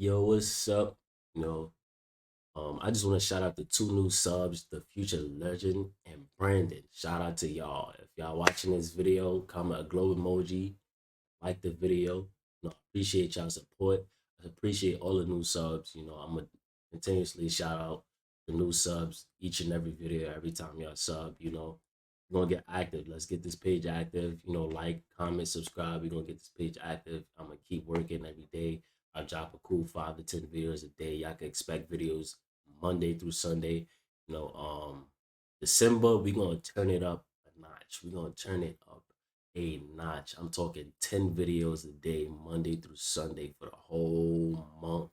Yo, what's up? You know, I just want to shout out the two new subs, the Future Legend and Brandon. Shout out to y'all. If y'all watching this video, comment a glow emoji, like the video. Appreciate y'all support. I appreciate all the new subs. I'm gonna continuously shout out the new subs each and every video, every time y'all sub. We're gonna get active. Let's get this page active. Like, comment, subscribe. We're gonna get this page active. I'm gonna keep working every day. I drop a cool 5 to 10 videos a day. Y'all can expect videos Monday through Sunday. December, we're gonna turn it up a notch. We're gonna turn it up a notch. I'm talking 10 videos a day, Monday through Sunday for the whole month.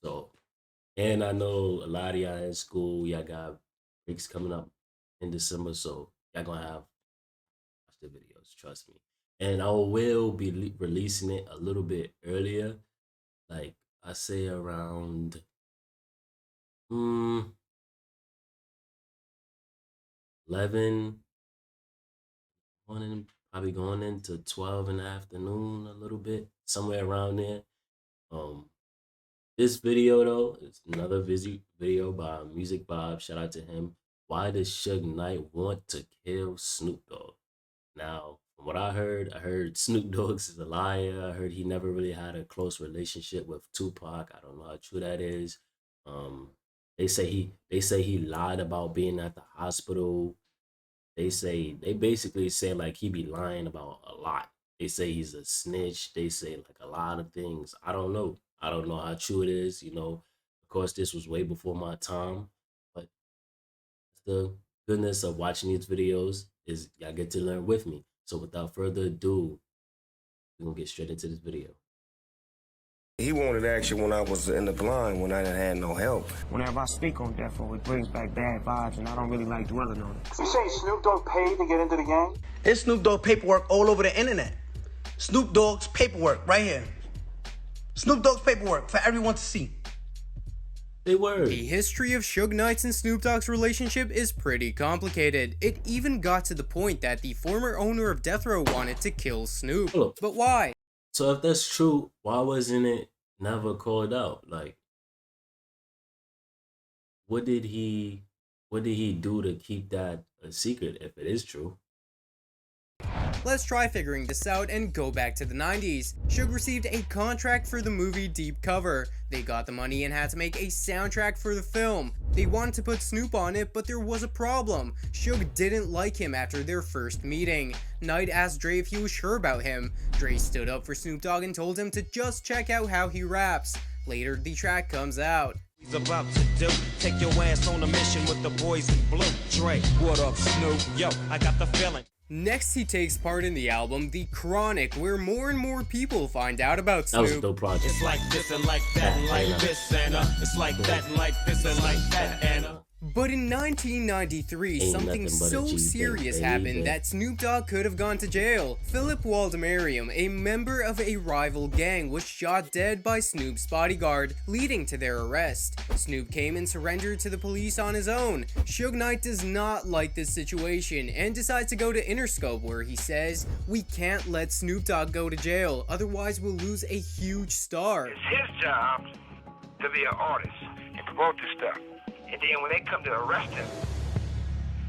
So, and I know a lot of y'all in school, y'all got breaks coming up in December, so y'all gonna have watch the videos, trust me. And I will be releasing it a little bit earlier, like I say around 11 morning, probably going into 12 in the afternoon, a little bit, somewhere around there. This video though is another video by Music Bob. Shout out to him. Why does Suge Knight want to kill Snoop Dogg? Now, from what I heard Snoop Dogg's is a liar. I heard he never really had a close relationship with Tupac. I don't know how true that is. They say he lied about being at the hospital. They basically say like he be lying about a lot. They say he's a snitch. They say like a lot of things. I don't know. I don't know how true it is. Of course, this was way before my time, but the goodness of watching these videos is y'all get to learn with me. So without further ado, we're gonna get straight into this video. He wanted action when I was in the blind, when I didn't have no help. Whenever I speak on Death Row, it brings back bad vibes, and I don't really like dwelling on it. You say Snoop Dogg paid to get into the game? There's Snoop Dogg paperwork all over the internet. Snoop Dogg's paperwork right here. Snoop Dogg's paperwork for everyone to see. They were. The history of Suge Knight's and Snoop Dogg's relationship is pretty complicated. It even got to the point that the former owner of Death Row wanted to kill Snoop. But why? So if that's true, why wasn't it never called out? Like, what did he do to keep that a secret if it is true? Let's try figuring this out and go back to the 90s. Suge received a contract for the movie Deep Cover. They got the money and had to make a soundtrack for the film. They wanted to put Snoop on it, but there was a problem. Suge didn't like him after their first meeting. Knight asked Dre if he was sure about him. Dre stood up for Snoop Dogg and told him to just check out how he raps. Later, the track comes out. He's about to do. Take your ass on a mission with the boys in blue. Dre, what up, Snoop? Yo, I got the feeling. Next, he takes part in the album The Chronic, where more and more people find out about Snoop. That was a dope project. It's like this and like that and like this and it's like that and like this and like that and But in 1993, something so serious happened that Snoop Dogg could have gone to jail. Philip Waldemariam, a member of a rival gang, was shot dead by Snoop's bodyguard, leading to their arrest. Snoop came and surrendered to the police on his own. Suge Knight does not like this situation and decides to go to Interscope, where he says, "We can't let Snoop Dogg go to jail, otherwise we'll lose a huge star." It's his job to be an artist and promote this stuff. And then when they come to arrest him,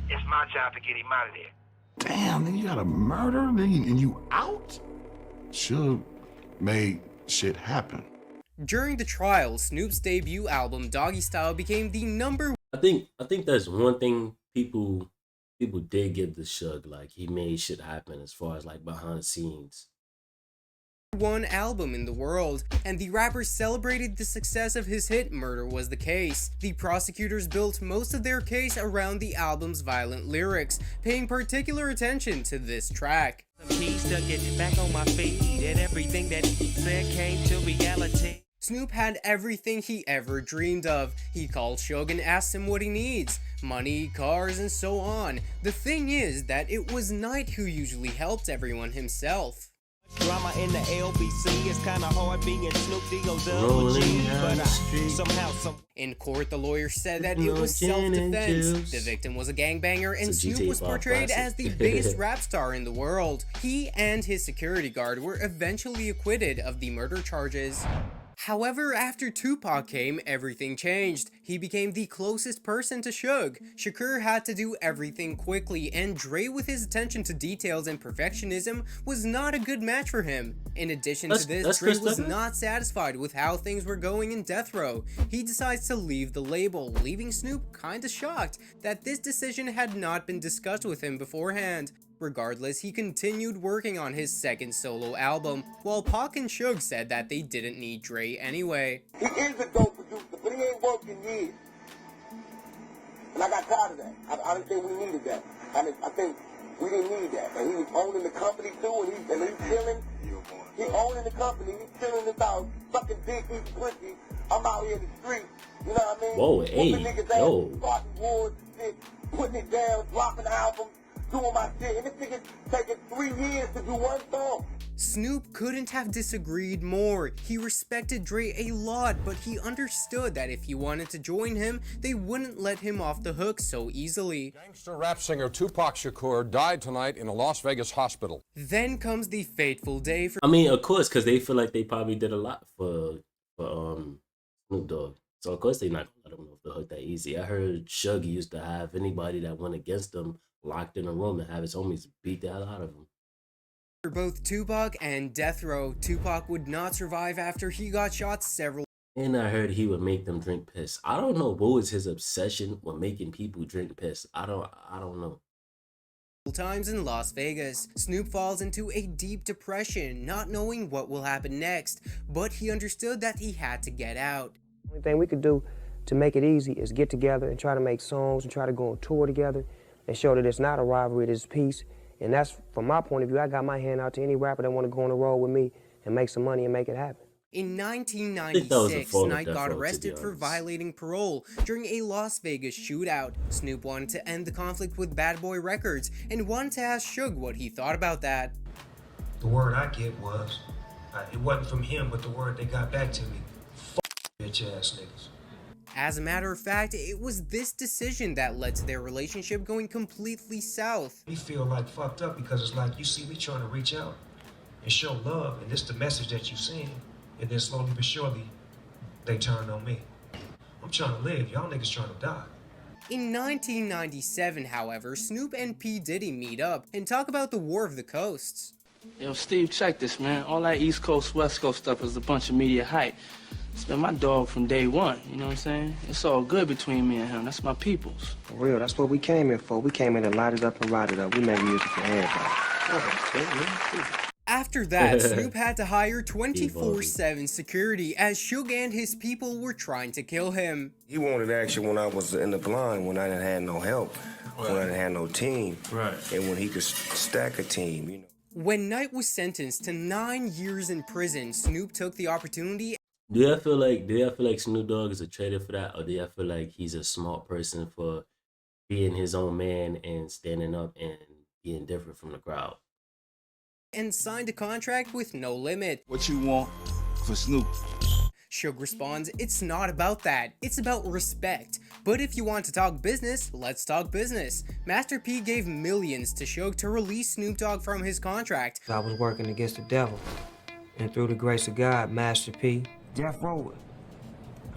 it's my job to get him out of there. Damn, then you got a murder and you out? Suge made shit happen. During the trial, Snoop's debut album Doggy Style became the number I think that's one thing people did give the Suge, like he made shit happen as far as like behind the scenes. one album in the world, and the rapper celebrated the success of his hit Murder Was the Case. The prosecutors built most of their case around the album's violent lyrics, paying particular attention to this track. Keys to get back on my feet, and everything that he said came to reality. Snoop had everything he ever dreamed of. He called Suge and asked him what he needs. Money, cars, and so on. The thing is that it was Knight who usually helped everyone himself. Drama in the LBC, it's kinda hard being Snoop D-O-double-G, but somehow In court, the lawyer said that it was self-defense. The victim was a gangbanger, and Snoop was portrayed as the biggest rap star in the world. He and his security guard were eventually acquitted of the murder charges. However, after Tupac came, everything changed. He became the closest person to Suge. Shakur had to do everything quickly, and Dre, with his attention to details and perfectionism, was not a good match for him. In addition to this, Dre was not satisfied with how things were going in Death Row. He decides to leave the label, leaving Snoop kinda shocked that this decision had not been discussed with him beforehand. Regardless, he continued working on his second solo album, while Pac and Suge said that they didn't need Dre anyway. He is a dope producer, but he ain't worked in years. And I got tired of that. I didn't think we needed that. I think we didn't need that. And he was owning the company too, and he's chilling. He owning the company, he's chilling about fucking big eating pussy. I'm out here in the street, you know what I mean? Whoa, hey, yo. Starting wars and shit, putting it down, dropping albums. Doing my shit, and this nigga's taking 3 years to do one song. Snoop couldn't have disagreed more. He respected Dre a lot, but he understood that if he wanted to join him, they wouldn't let him off the hook so easily. Gangster rap singer Tupac Shakur died tonight in a Las Vegas hospital. Then comes the fateful day for— I mean, of course, because they feel like they probably did a lot for Snoop Dogg. So of course they not gonna let him off the hook that easy. I heard Suge used to have anybody that went against him locked in a room and have his homies beat the hell out of him. For both Tupac and Death Row, Tupac would not survive after he got shot several— And I heard he would make them drink piss. I don't know what was his obsession with making people drink piss. I don't know. times in Las Vegas. Snoop falls into a deep depression, not knowing what will happen next, but he understood that he had to get out. The only thing we could do to make it easy is get together and try to make songs and try to go on tour together and show that it's not a rivalry, it's peace. And that's, from my point of view, I got my hand out to any rapper that want to go on the road with me and make some money and make it happen. In 1996, Knight got arrested for violating parole during a Las Vegas shootout. Snoop wanted to end the conflict with Bad Boy Records and wanted to ask Suge what he thought about that. The word I get was, it wasn't from him, but the word they got back to me, bitch ass niggas. As a matter of fact, it was this decision that led to their relationship going completely south. We feel like fucked up because it's like, you see me trying to reach out and show love, and this the message that you send, and then slowly but surely, they turned on me. I'm trying to live, y'all niggas trying to die. In 1997, however, Snoop and P. Diddy meet up and talk about the War of the Coasts. Yo, Steve, check this, man. All that East Coast, West Coast stuff is a bunch of media hype. It's been my dog from day one, you know what I'm saying? It's all good between me and him. That's my peoples. For real, that's what we came in for. We came in to light it up and ride it up. We make music for everybody. After that, Snoop had to hire 24/7 security as Suge and his people were trying to kill him. He wanted action when I was in the blind, when I didn't have no help, when I didn't have no team, and when he could stack a team, you know. When Knight was sentenced to 9 years in prison, Snoop took the opportunity. Do y'all feel like Snoop Dogg is a traitor for that, or do y'all feel like he's a smart person for being his own man and standing up and being different from the crowd? And signed a contract with no limit. What you want for Snoop? Suge responds, it's not about that, it's about respect. But if you want to talk business, let's talk business. Master P gave millions to Suge to release Snoop Dogg from his contract. I was working against the devil, and through the grace of God, Master P. Death Row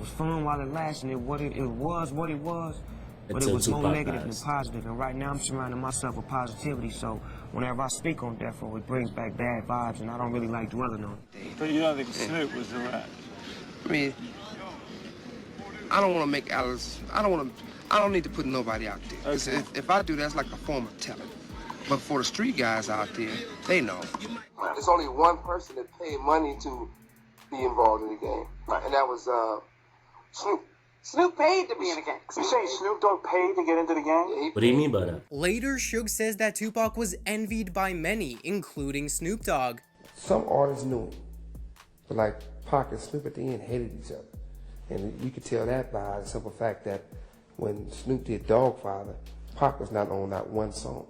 was fun while it lasted. It was what it was, but it was more negative than positive. And right now I'm surrounding myself with positivity, so whenever I speak on Death Row, it brings back bad vibes, and I don't really like dwelling on it. But you don't think Snoop was the rat? I mean, I don't want to make Alice. I don't need to put nobody out there. Okay. If I do, that's like a form of telling. But for the street guys out there, they know. There's only one person that paid money to be involved in the game, and that was Snoop. Snoop paid to be in the game. You saying Snoop Dogg paid to get into the game? What do you mean by that? Later, Suge says that Tupac was envied by many, including Snoop Dogg. Some artists knew him, but like Pac and Snoop at the end hated each other. And you could tell that by the simple fact that when Snoop did Dogfather, Pac was not on that one song.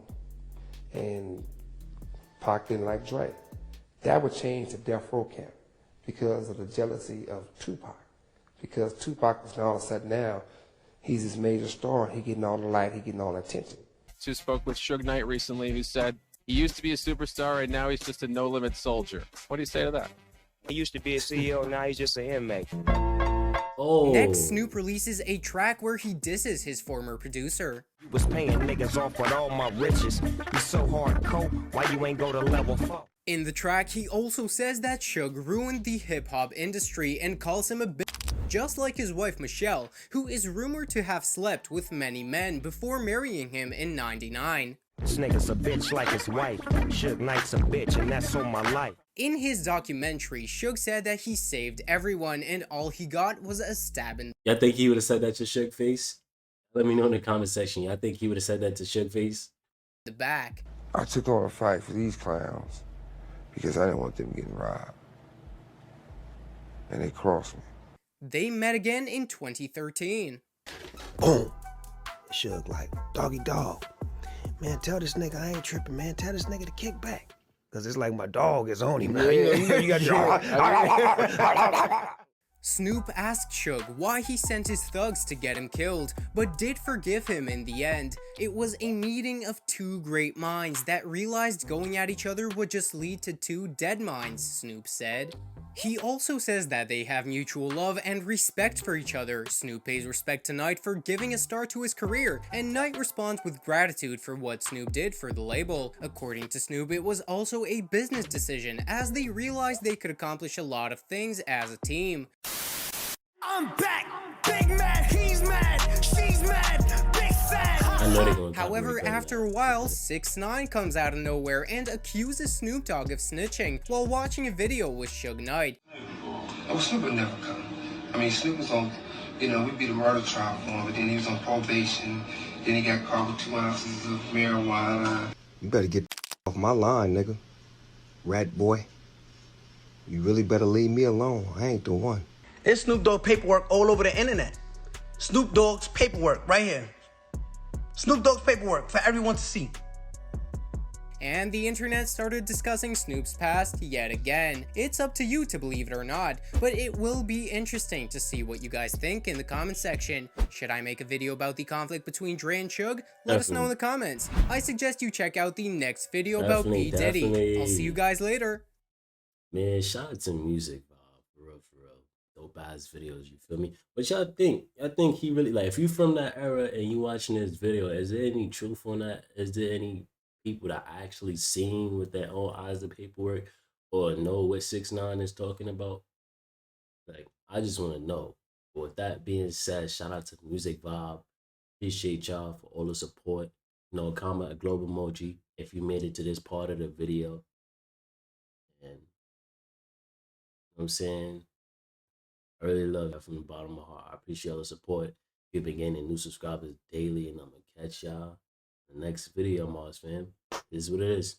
And Pac didn't like Dre. That would change the Death Row camp because of the jealousy of Tupac. Because Tupac was all of a sudden now, he's this major star, he getting all the light, he getting all the attention. Who spoke with Suge Knight recently, who said, he used to be a superstar and now he's just a no-limit soldier. What do you say to that? He used to be a CEO, now he's just an inmate. Next, Snoop releases a track where he disses his former producer. Was paying niggas off with all my riches. You so hardcore, why you ain't go to level 4? In the track, he also says that Suge ruined the hip-hop industry and calls him a bitch, just like his wife Michel'le, who is rumored to have slept with many men before marrying him in '99. This nigga's a bitch like his wife. Suge Knight's a bitch, and that's on my life. In his documentary, Suge said that he saved everyone and all he got was a stab in. Y'all think he would have said that to Suge face? Let me know in the comment section. Y'all think he would have said that to Suge face? The back. I took on a fight for these clowns because I didn't want them getting robbed. And they crossed me. They met again in 2013. Boom. Suge like, doggy dog. Man, tell this nigga I ain't tripping, man. Tell this nigga to kick back. Cause it's like my dog is on him now. You know, you got Snoop asked Suge why he sent his thugs to get him killed, but did forgive him in the end. It was a meeting of two great minds that realized going at each other would just lead to two dead minds, Snoop said. He also says that they have mutual love and respect for each other. Snoop pays respect to Knight for giving a start to his career, and Knight responds with gratitude for what Snoop did for the label. According to Snoop, it was also a business decision, as they realized they could accomplish a lot of things as a team. I'm back, big mad, he's mad, she's mad, big sad. However, after a while, 6ix9ine comes out of nowhere and accuses Snoop Dogg of snitching while watching a video with Suge Knight. Oh, Snoop would never come. I mean, Snoop was on, you know, we beat a murder trial for him, but then he was on probation. Then he got caught with 2 ounces of marijuana. You better get off my line, nigga. Rat boy. You really better leave me alone. I ain't the one. There's Snoop Dogg paperwork all over the internet. Snoop Dogg's paperwork right here. Snoop Dogg's paperwork for everyone to see. And the internet started discussing Snoop's past yet again. It's up to you to believe it or not, but it will be interesting to see what you guys think in the comment section. Should I make a video about the conflict between Dre and Suge? Let us know in the comments. I suggest you check out the next video about P. Diddy. I'll see you guys later. Man, shout out to music, for real. Dope ass videos, you feel me? What y'all think? I think he really, like, if you from that era and you watching this video, is there any truth on that? Is there any people that actually seen with their own eyes the paperwork or know what 6ix9ine is talking about? Like, I just want to know. But with that being said, shout out to Music Vibe. Appreciate y'all for all the support. You know, comment a globe emoji if you made it to this part of the video. And you know what I'm saying? I really love that from the bottom of my heart. I appreciate all the support. We've been gaining new subscribers daily, and I'm gonna catch y'all in the next video, Mars fam. This is what it is.